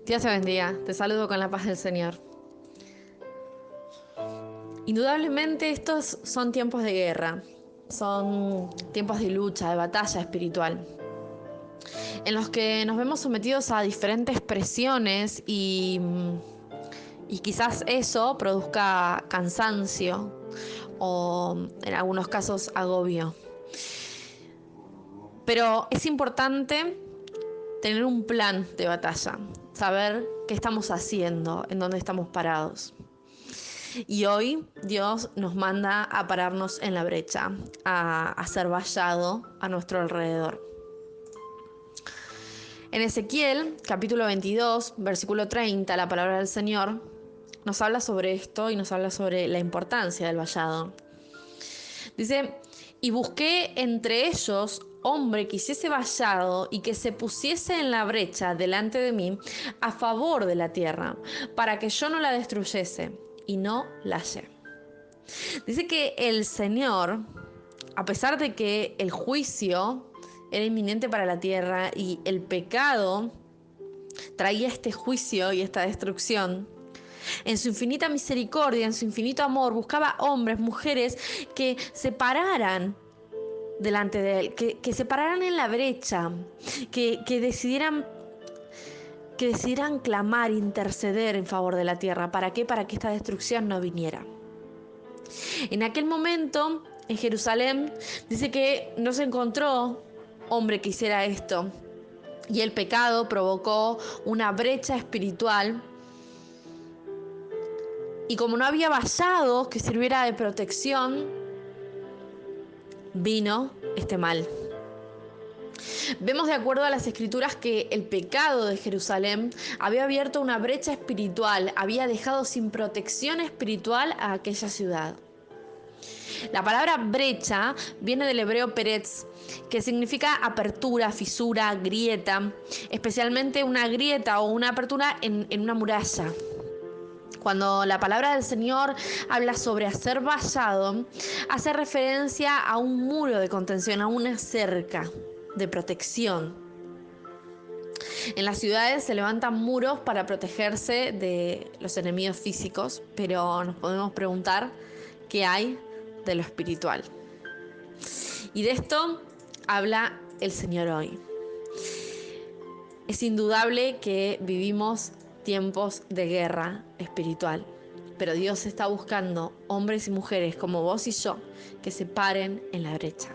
Dios te bendiga, te saludo con la paz del Señor. Indudablemente estos son tiempos de guerra, son tiempos de lucha, de batalla espiritual, en los que nos vemos sometidos a diferentes presiones y quizás eso produzca cansancio o en algunos casos agobio. Pero es importante tener un plan de batalla, saber qué estamos haciendo, en dónde estamos parados. Y hoy Dios nos manda a pararnos en la brecha, a hacer vallado a nuestro alrededor. En Ezequiel, capítulo 22, versículo 30, la palabra del Señor nos habla sobre esto y nos habla sobre la importancia del vallado. Dice: y busqué entre ellos hombre que hiciese vallado y que se pusiese en la brecha delante de mí a favor de la tierra, para que yo no la destruyese, y no la hallé. Dice que el Señor, a pesar de que el juicio era inminente para la tierra y el pecado traía este juicio y esta destrucción, en su infinita misericordia, en su infinito amor, buscaba hombres, mujeres que se pararan delante de él, que se pararan en la brecha, que decidieran clamar, interceder en favor de la tierra. ¿Para qué? Para que esta destrucción no viniera. En aquel momento, en Jerusalén, dice que no se encontró hombre que hiciera esto. Y el pecado provocó una brecha espiritual. Y como no había vallado que sirviera de protección, vino este mal. Vemos de acuerdo a las escrituras que el pecado de Jerusalén había abierto una brecha espiritual, había dejado sin protección espiritual a aquella ciudad. La palabra brecha viene del hebreo peretz, que significa apertura, fisura, grieta, especialmente una grieta o una apertura en una muralla. Cuando la palabra del Señor habla sobre hacer vallado, hace referencia a un muro de contención, a una cerca de protección. En las ciudades se levantan muros para protegerse de los enemigos físicos, pero nos podemos preguntar qué hay de lo espiritual. Y de esto habla el Señor hoy. Es indudable que vivimos tiempos de guerra espiritual, pero Dios está buscando hombres y mujeres como vos y yo que se paren en la brecha.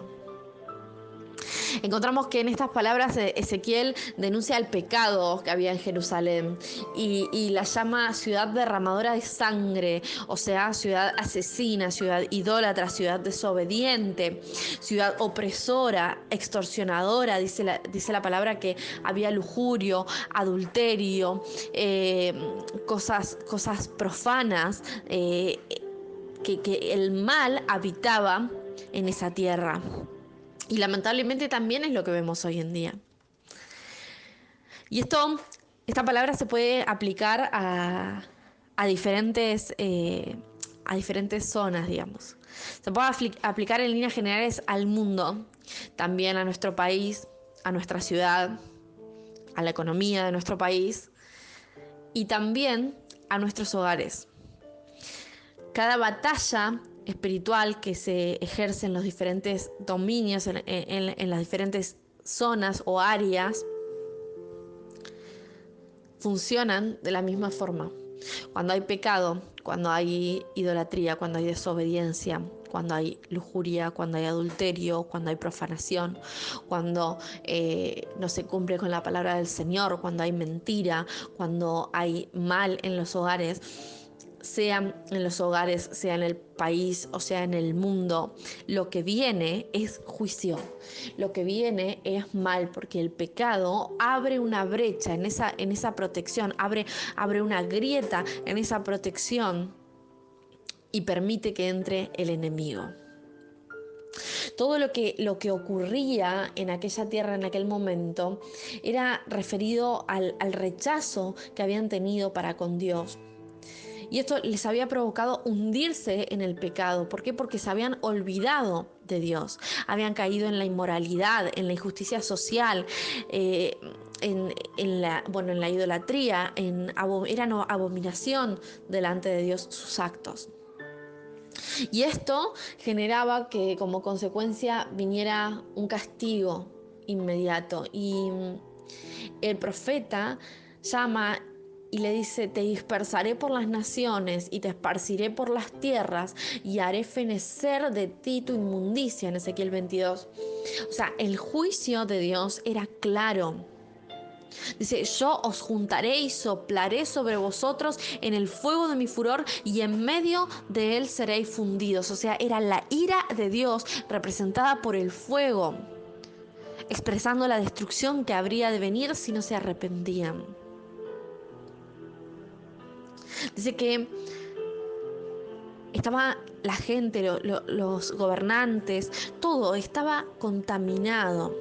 Encontramos que en estas palabras Ezequiel denuncia el pecado que había en Jerusalén y la llama ciudad derramadora de sangre, o sea, ciudad asesina, ciudad idólatra, ciudad desobediente, ciudad opresora, extorsionadora. Dice la palabra que había lujurio, adulterio, cosas profanas, que el mal habitaba en esa tierra. Y lamentablemente también es lo que vemos hoy en día. Y esta palabra se puede aplicar a diferentes zonas, digamos. Se puede aplicar en líneas generales al mundo, también a nuestro país, a nuestra ciudad, a la economía de nuestro país y también a nuestros hogares. Cada batalla espiritual que se ejerce en los diferentes dominios, en las diferentes zonas o áreas, funcionan de la misma forma. Cuando hay pecado, cuando hay idolatría, cuando hay desobediencia, cuando hay lujuria, cuando hay adulterio, cuando hay profanación, cuando no se cumple con la palabra del Señor, cuando hay mentira, cuando hay mal en los hogares, sea en los hogares, sea en el país o sea en el mundo, lo que viene es juicio, lo que viene es mal, porque el pecado abre una brecha en esa protección, abre una grieta en esa protección y permite que entre el enemigo. Todo lo que ocurría en aquella tierra en aquel momento era referido al rechazo que habían tenido para con Dios. Y esto les había provocado hundirse en el pecado. ¿Por qué? Porque se habían olvidado de Dios. Habían caído en la inmoralidad, en la injusticia social. en la idolatría, eran abominación delante de Dios sus actos. Y esto generaba que como consecuencia viniera un castigo inmediato. Y el profeta llama y le dice: te dispersaré por las naciones y te esparciré por las tierras y haré fenecer de ti tu inmundicia, en Ezequiel 22. O sea, el juicio de Dios era claro. Dice: yo os juntaré y soplaré sobre vosotros en el fuego de mi furor y en medio de él seréis fundidos. O sea, era la ira de Dios representada por el fuego, expresando la destrucción que habría de venir si no se arrepentían. Dice que estaba la gente, los gobernantes, todo estaba contaminado.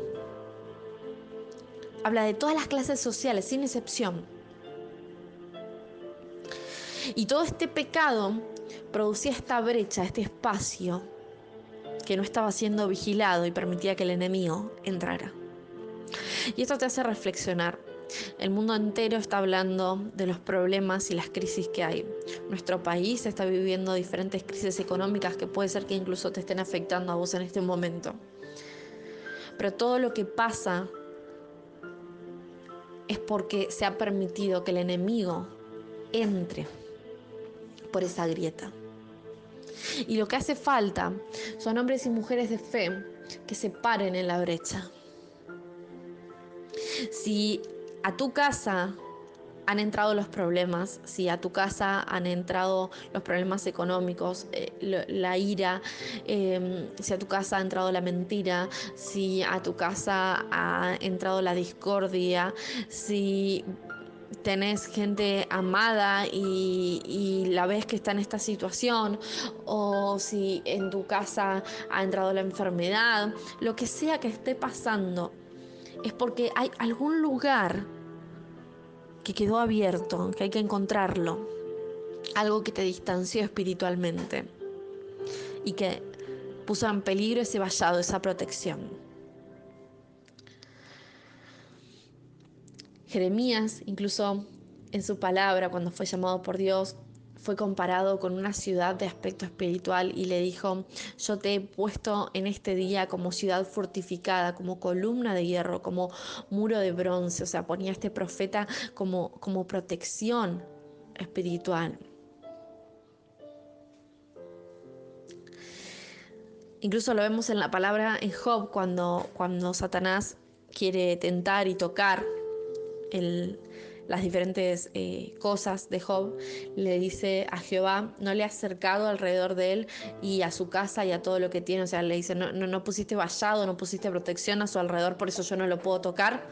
Habla de todas las clases sociales, sin excepción. Y todo este pecado producía esta brecha, este espacio que no estaba siendo vigilado y permitía que el enemigo entrara. Y esto te hace reflexionar. El mundo entero está hablando de los problemas y las crisis que hay. Nuestro país está viviendo diferentes crisis económicas que puede ser que incluso te estén afectando a vos en este momento. Pero todo lo que pasa es porque se ha permitido que el enemigo entre por esa grieta. Y lo que hace falta son hombres y mujeres de fe que se paren en la brecha. Si a tu casa han entrado los problemas, si a tu casa han entrado los problemas económicos, la ira, si a tu casa ha entrado la mentira, si a tu casa ha entrado la discordia, si tenés gente amada y la ves que está en esta situación, o si en tu casa ha entrado la enfermedad, lo que sea que esté pasando, es porque hay algún lugar que quedó abierto, que hay que encontrarlo, algo que te distanció espiritualmente y que puso en peligro ese vallado, esa protección. Jeremías, incluso en su palabra, cuando fue llamado por Dios, fue comparado con una ciudad de aspecto espiritual y le dijo: yo te he puesto en este día como ciudad fortificada, como columna de hierro, como muro de bronce. O sea, ponía a este profeta como protección espiritual. Incluso lo vemos en la palabra en Job, cuando Satanás quiere tentar y tocar las diferentes cosas de Job, le dice a Jehová: no le has cercado alrededor de él y a su casa y a todo lo que tiene. O sea, le dice: no pusiste vallado, no pusiste protección a su alrededor, por eso yo no lo puedo tocar.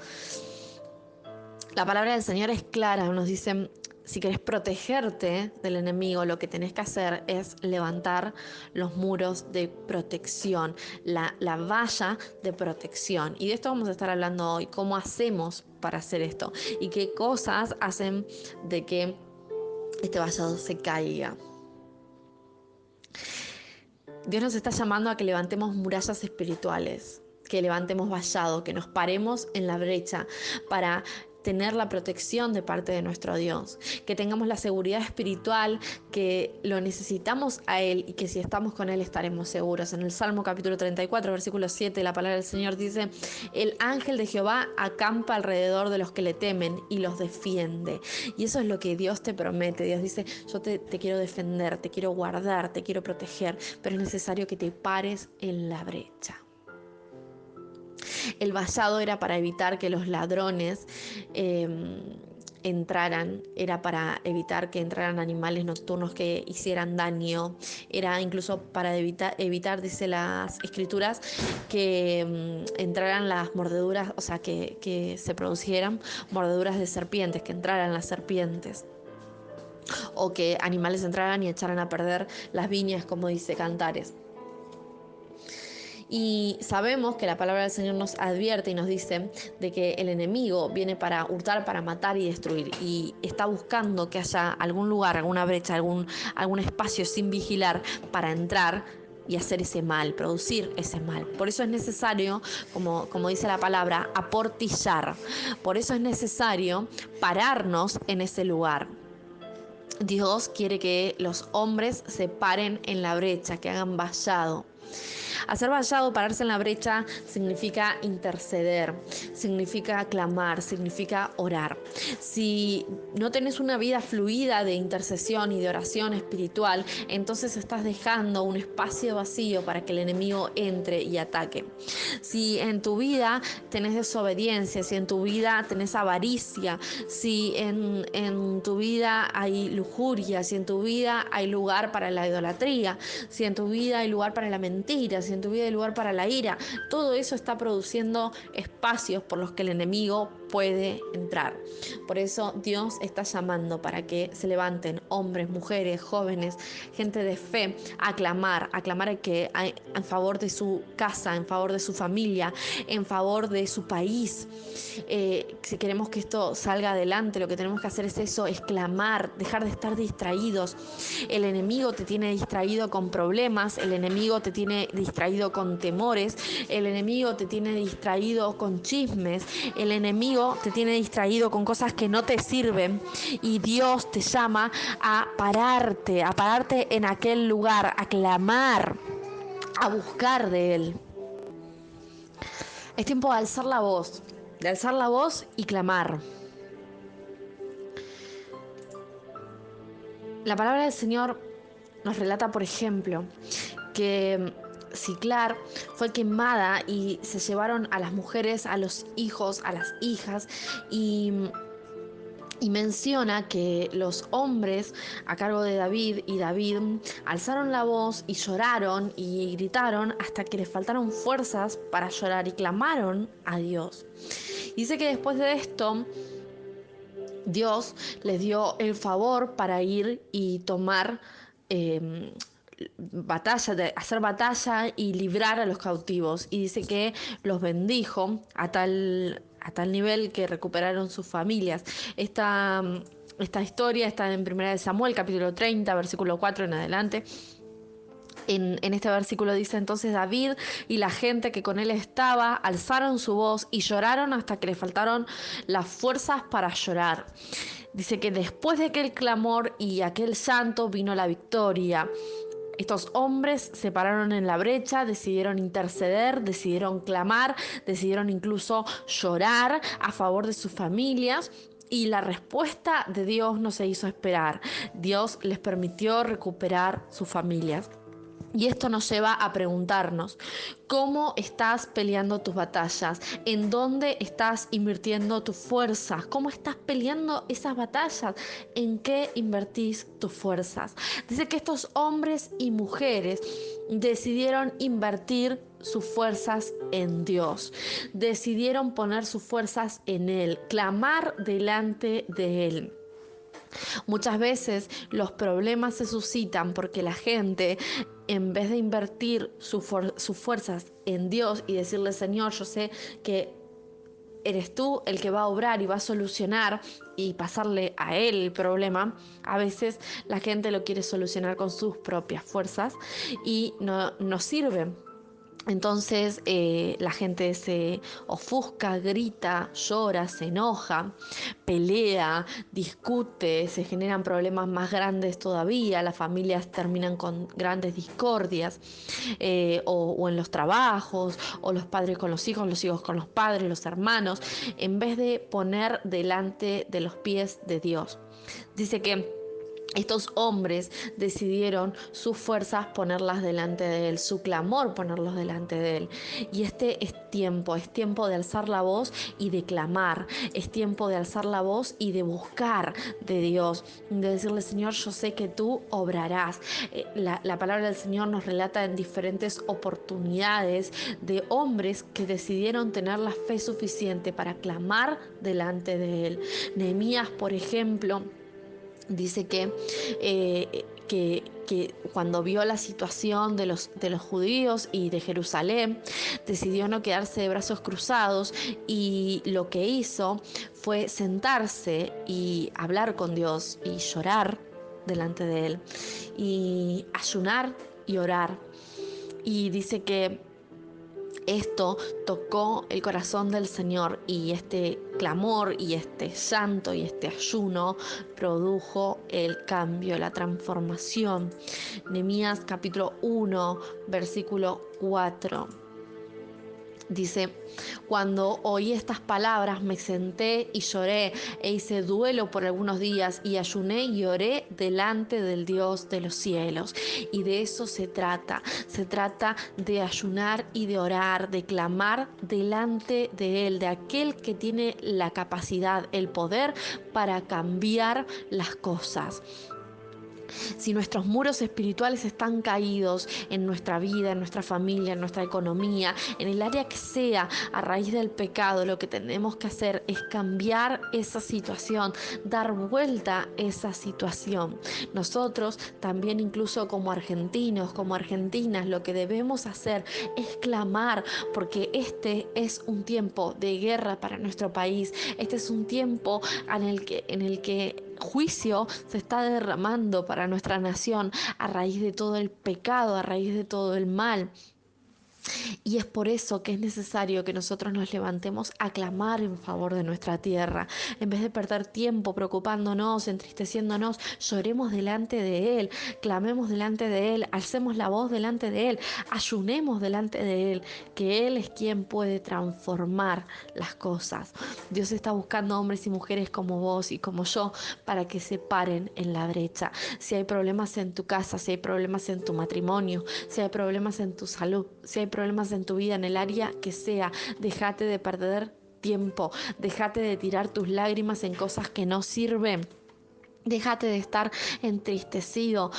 La palabra del Señor es clara, nos dice: si querés protegerte del enemigo, lo que tenés que hacer es levantar los muros de protección, la valla de protección. Y de esto vamos a estar hablando hoy: cómo hacemos para hacer esto y qué cosas hacen de que este vallado se caiga. Dios nos está llamando a que levantemos murallas espirituales, que levantemos vallado, que nos paremos en la brecha para tener la protección de parte de nuestro Dios, que tengamos la seguridad espiritual, que lo necesitamos a Él y que si estamos con Él estaremos seguros. En el Salmo capítulo 34, versículo 7, la palabra del Señor dice: el ángel de Jehová acampa alrededor de los que le temen y los defiende. Y eso es lo que Dios te promete. Dios dice: yo te quiero defender, te quiero guardar, te quiero proteger, pero es necesario que te pares en la brecha. El vallado era para evitar que los ladrones entraran, era para evitar que entraran animales nocturnos que hicieran daño, era incluso para evitar, dice las escrituras, que entraran las mordeduras, o sea, que se producieran mordeduras de serpientes, que entraran las serpientes, o que animales entraran y echaran a perder las viñas, como dice Cantares. Y sabemos que la palabra del Señor nos advierte y nos dice de que el enemigo viene para hurtar, para matar y destruir, y está buscando que haya algún lugar, alguna brecha, algún espacio sin vigilar para entrar y hacer ese mal, producir ese mal. Por eso es necesario, como dice la palabra, aportillar. Por eso es necesario pararnos en ese lugar. Dios quiere que los hombres se paren en la brecha, que hagan vallado. Hacer vallado, pararse en la brecha, significa interceder, significa clamar, significa orar. Si no tenés una vida fluida de intercesión y de oración espiritual, entonces estás dejando un espacio vacío para que el enemigo entre y ataque. Si en tu vida tenés desobediencia, si en tu vida tenés avaricia, si en tu vida hay lujuria, si en tu vida hay lugar para la idolatría, si en tu vida hay lugar para la mentira, si en tu vida hay lugar para la ira, todo eso está produciendo espacios por los que el enemigo puede entrar. Por eso Dios está llamando para que se levanten hombres, mujeres, jóvenes, gente de fe, a clamar en favor de su casa, en favor de su familia, en favor de su país. Si queremos que esto salga adelante, lo que tenemos que hacer es eso, es clamar, dejar de estar distraídos. El enemigo te tiene distraído con problemas, el enemigo te tiene distraído con temores, el enemigo te tiene distraído con chismes, el enemigo te tiene distraído con cosas que no te sirven, y Dios te llama a pararte en aquel lugar, a clamar, a buscar de Él. Es tiempo de alzar la voz y clamar. La palabra del Señor nos relata, por ejemplo, que Siclar fue quemada y se llevaron a las mujeres, a los hijos, a las hijas, y menciona que los hombres a cargo de David alzaron la voz y lloraron y gritaron hasta que les faltaron fuerzas para llorar y clamaron a Dios. Dice que después de esto Dios les dio el favor para ir y tomar hacer batalla y librar a los cautivos, y dice que los bendijo a tal nivel que recuperaron sus familias. Esta historia está en 1 Samuel capítulo 30 versículo 4 en adelante. En este versículo dice: entonces David y la gente que con él estaba alzaron su voz y lloraron hasta que le faltaron las fuerzas para llorar. Dice que después de aquel clamor y aquel llanto vino la victoria. Estos hombres se pararon en la brecha, decidieron interceder, decidieron clamar, decidieron incluso llorar a favor de sus familias. Y la respuesta de Dios no se hizo esperar. Dios les permitió recuperar sus familias. Y esto nos lleva a preguntarnos: ¿cómo estás peleando tus batallas? ¿En dónde estás invirtiendo tus fuerzas? ¿Cómo estás peleando esas batallas? ¿En qué invertís tus fuerzas? Dice que estos hombres y mujeres decidieron invertir sus fuerzas en Dios, decidieron poner sus fuerzas en Él, clamar delante de Él. Muchas veces los problemas se suscitan porque la gente, en vez de invertir sus fuerzas en Dios y decirle: Señor, yo sé que eres tú el que va a obrar y va a solucionar, y pasarle a Él el problema, a veces la gente lo quiere solucionar con sus propias fuerzas y no sirve. Entonces la gente se ofusca, grita, llora, se enoja, pelea, discute, se generan problemas más grandes todavía, las familias terminan con grandes discordias, o en los trabajos, o los padres con los hijos con los padres, los hermanos, en vez de poner delante de los pies de Dios. Dice que estos hombres decidieron sus fuerzas ponerlas delante de Él, su clamor ponerlos delante de Él. Y este es tiempo de alzar la voz y de clamar, es tiempo de alzar la voz y de buscar de Dios, de decirle: Señor, yo sé que tú obrarás. La palabra del Señor nos relata en diferentes oportunidades de hombres que decidieron tener la fe suficiente para clamar delante de Él. Nehemías, por ejemplo, dice que cuando vio la situación de los judíos y de Jerusalén, decidió no quedarse de brazos cruzados, y lo que hizo fue sentarse y hablar con Dios y llorar delante de Él, y ayunar y orar. Y dice que esto tocó el corazón del Señor y este clamor y este llanto y este ayuno produjo el cambio, la transformación. Nehemías capítulo 1, versículo 4. Dice, cuando oí estas palabras me senté y lloré e hice duelo por algunos días y ayuné y oré delante del Dios de los cielos. Y de eso se trata de ayunar y de orar, de clamar delante de Él, de aquel que tiene la capacidad, el poder para cambiar las cosas. Si nuestros muros espirituales están caídos en nuestra vida, en nuestra familia, en nuestra economía, en el área que sea, a raíz del pecado, lo que tenemos que hacer es cambiar esa situación, dar vuelta esa situación. Nosotros también, incluso como argentinos, como argentinas, lo que debemos hacer es clamar, porque este es un tiempo de guerra para nuestro país. Este es un tiempo en el que juicio se está derramando para nuestra nación a raíz de todo el pecado, a raíz de todo el mal. Y es por eso que es necesario que nosotros nos levantemos a clamar en favor de nuestra tierra. En vez de perder tiempo preocupándonos, entristeciéndonos, lloremos delante de Él, clamemos delante de Él, alcemos la voz delante de Él, ayunemos delante de Él, que Él es quien puede transformar las cosas. Dios está buscando hombres y mujeres como vos y como yo para que se paren en la brecha. Si hay problemas en tu casa, si hay problemas en tu matrimonio, si hay problemas en tu salud, si hay problemas en tu vida, en el área que sea, déjate de perder tiempo, déjate de tirar tus lágrimas en cosas que no sirven, déjate de estar entristecido.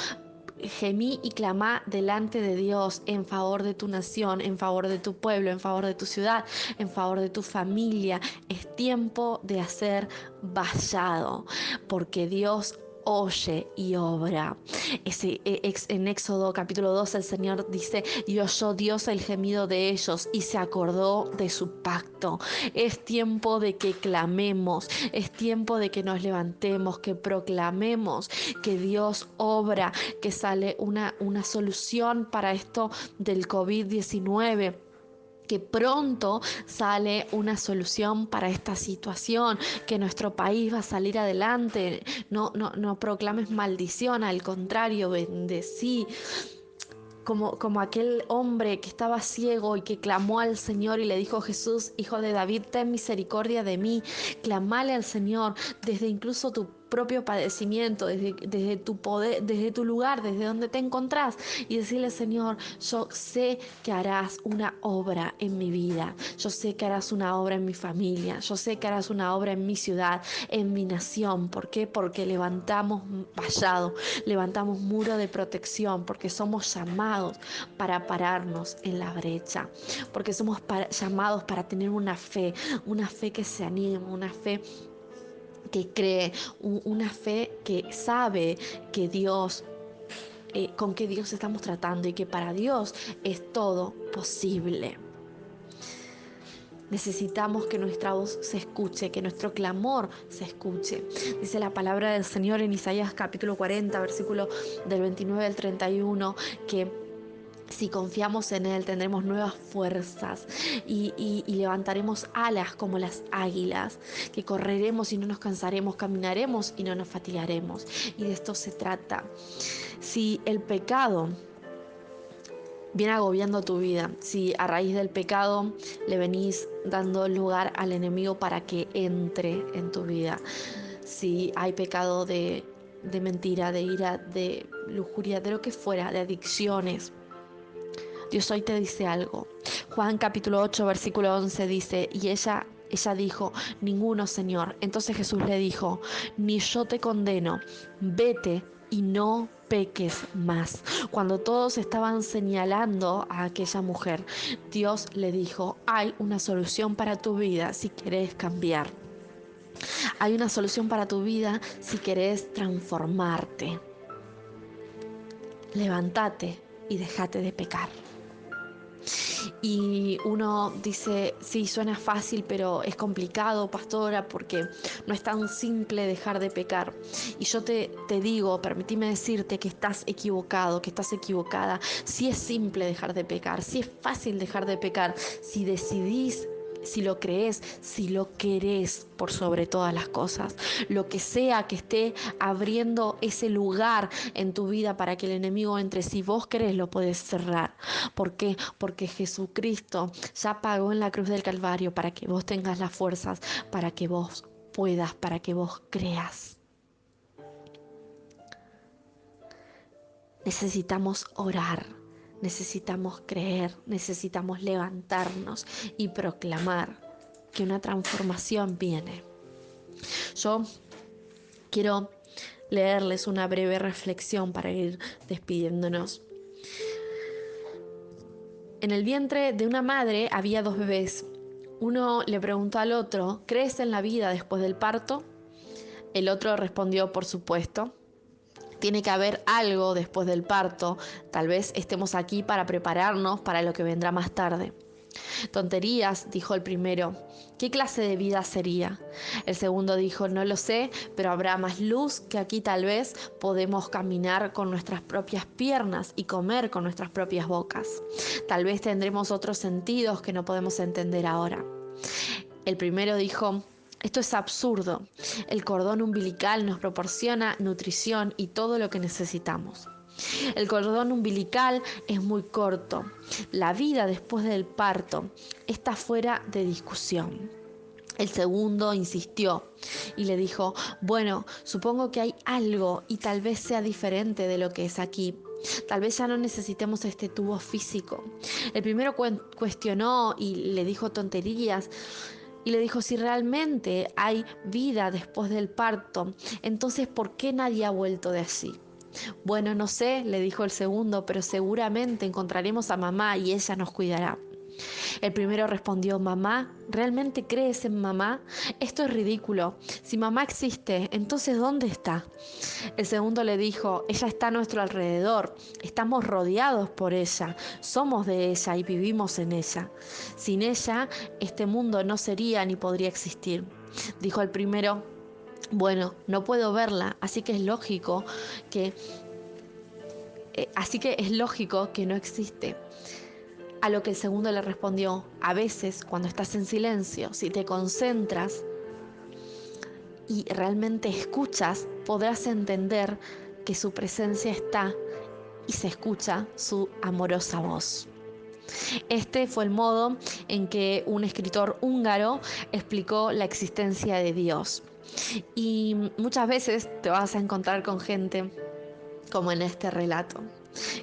Gemí y clamá delante de Dios en favor de tu nación, en favor de tu pueblo, en favor de tu ciudad, en favor de tu familia. Es tiempo de hacer vallado, porque Dios oye y obra. En Éxodo capítulo 2 el Señor dice, y oyó Dios el gemido de ellos y se acordó de su pacto. Es tiempo de que clamemos, es tiempo de que nos levantemos, que proclamemos que Dios obra, que sale una solución para esto del COVID-19. Que pronto sale una solución para esta situación, que nuestro país va a salir adelante. No proclames maldición, al contrario, bendecí. Como aquel hombre que estaba ciego y que clamó al Señor y le dijo: Jesús, hijo de David, ten misericordia de mí. Clamale al Señor desde incluso tu propio padecimiento, desde tu poder, desde tu lugar, desde donde te encontrás, y decirle: Señor, yo sé que harás una obra en mi vida, yo sé que harás una obra en mi familia, yo sé que harás una obra en mi ciudad, en mi nación. ¿Por qué? Porque levantamos vallado, levantamos muro de protección, porque somos llamados para pararnos en la brecha, porque somos llamados para tener una fe que se anima, una fe que cree, una fe que sabe que Dios, con que Dios estamos tratando y que para Dios es todo posible. Necesitamos que nuestra voz se escuche, que nuestro clamor se escuche. Dice la palabra del Señor en Isaías capítulo 40, versículo del 29 al 31, que si confiamos en Él tendremos nuevas fuerzas y levantaremos alas como las águilas, que correremos y no nos cansaremos, caminaremos y no nos fatigaremos. Y de esto se trata. Si el pecado viene agobiando tu vida, si a raíz del pecado le venís dando lugar al enemigo para que entre en tu vida, si hay pecado de mentira, de ira, de lujuria, de lo que fuera, de adicciones, Dios hoy te dice algo. Juan capítulo 8, versículo 11 dice, y ella dijo: ninguno, Señor. Entonces Jesús le dijo: ni yo te condeno, vete y no peques más. Cuando todos estaban señalando a aquella mujer, Dios le dijo: hay una solución para tu vida si querés cambiar. Hay una solución para tu vida si querés transformarte. Levántate y déjate de pecar. Y uno dice, sí, suena fácil, pero es complicado, pastora, porque no es tan simple dejar de pecar. Y yo te digo, permíteme decirte que estás equivocado, que estás equivocada. Sí es simple dejar de pecar, sí es fácil dejar de pecar, si decidís, si lo crees, si lo querés por sobre todas las cosas. Lo que sea que esté abriendo ese lugar en tu vida para que el enemigo entre, si vos querés lo podés cerrar. ¿Por qué? Porque Jesucristo ya pagó en la cruz del Calvario para que vos tengas las fuerzas, para que vos puedas, para que vos creas. Necesitamos orar, necesitamos creer, necesitamos levantarnos y proclamar que una transformación viene. Yo quiero leerles una breve reflexión para ir despidiéndonos. En el vientre de una madre había 2 bebés. Uno le preguntó al otro, ¿crees en la vida después del parto? El otro respondió, por supuesto. Tiene que haber algo después del parto. Tal vez estemos aquí para prepararnos para lo que vendrá más tarde. Tonterías, dijo el primero. ¿Qué clase de vida sería? El segundo dijo, no lo sé, pero habrá más luz que aquí tal vez podemos caminar con nuestras propias piernas y comer con nuestras propias bocas. Tal vez tendremos otros sentidos que no podemos entender ahora. El primero dijo, esto es absurdo. El cordón umbilical nos proporciona nutrición y todo lo que necesitamos. El cordón umbilical es muy corto. La vida después del parto está fuera de discusión. El segundo insistió y le dijo, bueno, supongo que hay algo y tal vez sea diferente de lo que es aquí. Tal vez ya no necesitemos este tubo físico. El primero cuestionó y le dijo tonterías. Y le dijo, si realmente hay vida después del parto, entonces ¿por qué nadie ha vuelto de allí? Bueno, no sé, le dijo el segundo, pero seguramente encontraremos a mamá y ella nos cuidará. El primero respondió, mamá, ¿realmente crees en mamá? Esto es ridículo. Si mamá existe, entonces ¿dónde está? El segundo le dijo, ella está a nuestro alrededor, estamos rodeados por ella, somos de ella y vivimos en ella. Sin ella, este mundo no sería ni podría existir. Dijo el primero, bueno, no puedo verla, así que es lógico que no existe. A lo que el segundo le respondió, a veces cuando estás en silencio, si te concentras y realmente escuchas, podrás entender que su presencia está y se escucha su amorosa voz. Este fue el modo en que un escritor húngaro explicó la existencia de Dios. Y muchas veces te vas a encontrar con gente como en este relato.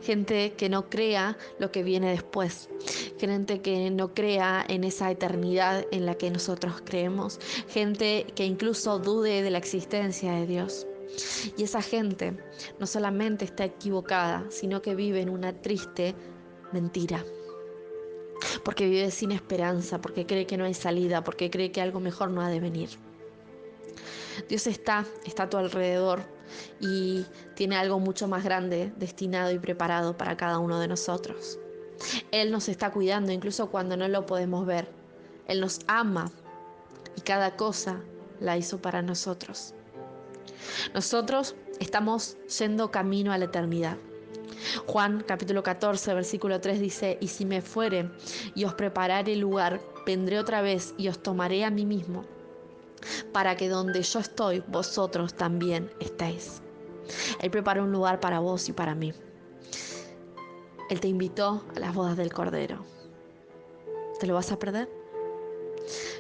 Gente que no crea lo que viene después. Gente que no crea en esa eternidad en la que nosotros creemos. Gente que incluso dude de la existencia de Dios. Y esa gente no solamente está equivocada, sino que vive en una triste mentira. Porque vive sin esperanza, porque cree que no hay salida, porque cree que algo mejor no ha de venir. Dios está a tu alrededor y tiene algo mucho más grande destinado y preparado para cada uno de nosotros. Él nos está cuidando incluso cuando no lo podemos ver. Él nos ama y cada cosa la hizo para nosotros. Nosotros estamos yendo camino a la eternidad. Juan capítulo 14 versículo 3 dice, y si me fuere y os preparare lugar, vendré otra vez y os tomaré a mí mismo, para que donde yo estoy, vosotros también estéis. Él preparó un lugar para vos y para mí. Él te invitó a las bodas del Cordero. ¿Te lo vas a perder?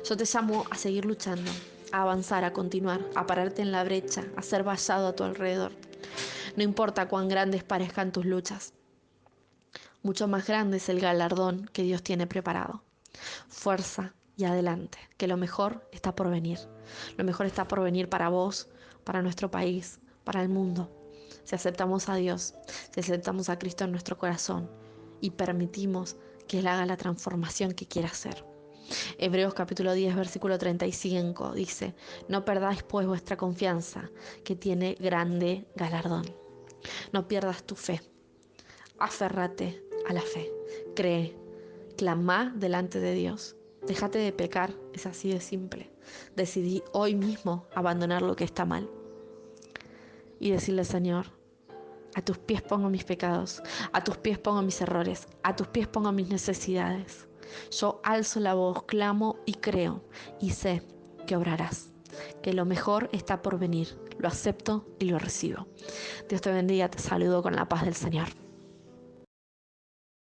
Yo te llamo a seguir luchando, a avanzar, a continuar, a pararte en la brecha, a ser vallado a tu alrededor. No importa cuán grandes parezcan tus luchas, mucho más grande es el galardón que Dios tiene preparado. Fuerza y adelante, que lo mejor está por venir. Lo mejor está por venir para vos, para nuestro país, para el mundo. Si aceptamos a Dios, si aceptamos a Cristo en nuestro corazón y permitimos que Él haga la transformación que quiera hacer. Hebreos capítulo 10, versículo 35 dice, no perdáis pues vuestra confianza, que tiene grande galardón. No pierdas tu fe, aférrate a la fe, cree Clamá delante de Dios. Déjate de pecar, es así de simple. Decidí hoy mismo abandonar lo que está mal. Y decirle, Señor, a tus pies pongo mis pecados, a tus pies pongo mis errores, a tus pies pongo mis necesidades. Yo alzo la voz, clamo y creo, y sé que obrarás, que lo mejor está por venir. Lo acepto y lo recibo. Dios te bendiga, te saludo con la paz del Señor.